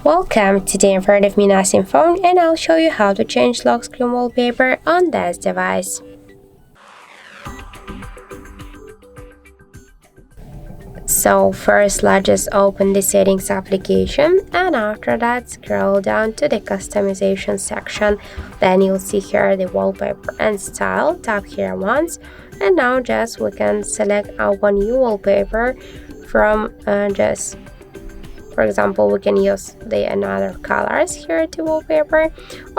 Welcome, today in front of me Nasim phone and I'll show you how to change lock screen wallpaper on this device. So first let's just open the settings application and after that scroll down to the customization section. Then you'll see here the wallpaper and style. Tap here once and now just we can select our new wallpaper from for example, we can use the another colors here to wallpaper,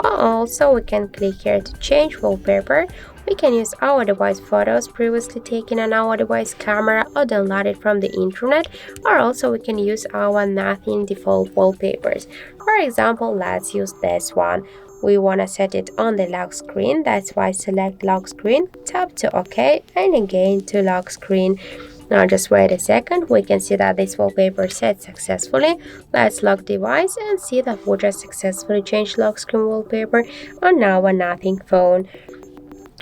or also we can click here to change wallpaper. We can use our device photos previously taken on our device camera or downloaded from the internet, or also we can use our nothing default wallpapers. For example, let's use this one. We want to set it on the lock screen, that's why select lock screen, tap to OK and again to lock screen. Now just wait a second, we can see that this wallpaper set successfully. Let's lock device and see that we just successfully changed lock screen wallpaper on our nothing phone.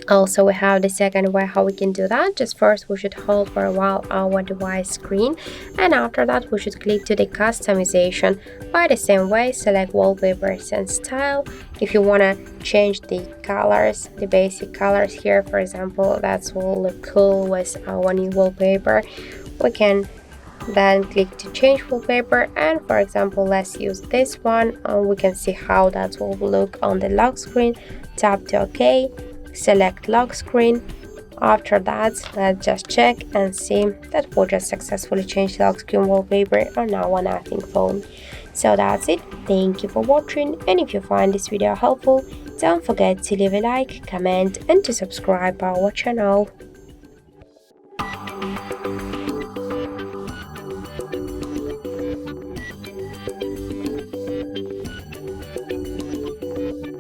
Also, we have the second way how we can do that. Just first we should hold for a while our device screen and after that we should click to the customization. By the same way, select wallpapers and style. If you want to change the colors, the basic colors here, for example, that will look cool with our new wallpaper, we can then click to change wallpaper and for example let's use this one and we can see how that will look on the lock screen. Tap to OK, select lock screen. After that, let's just check and see that we just successfully changed lock screen wallpaper on our nothing phone. So that's it. Thank you for watching, and if you find this video helpful, don't forget to leave a like, comment and to subscribe our channel.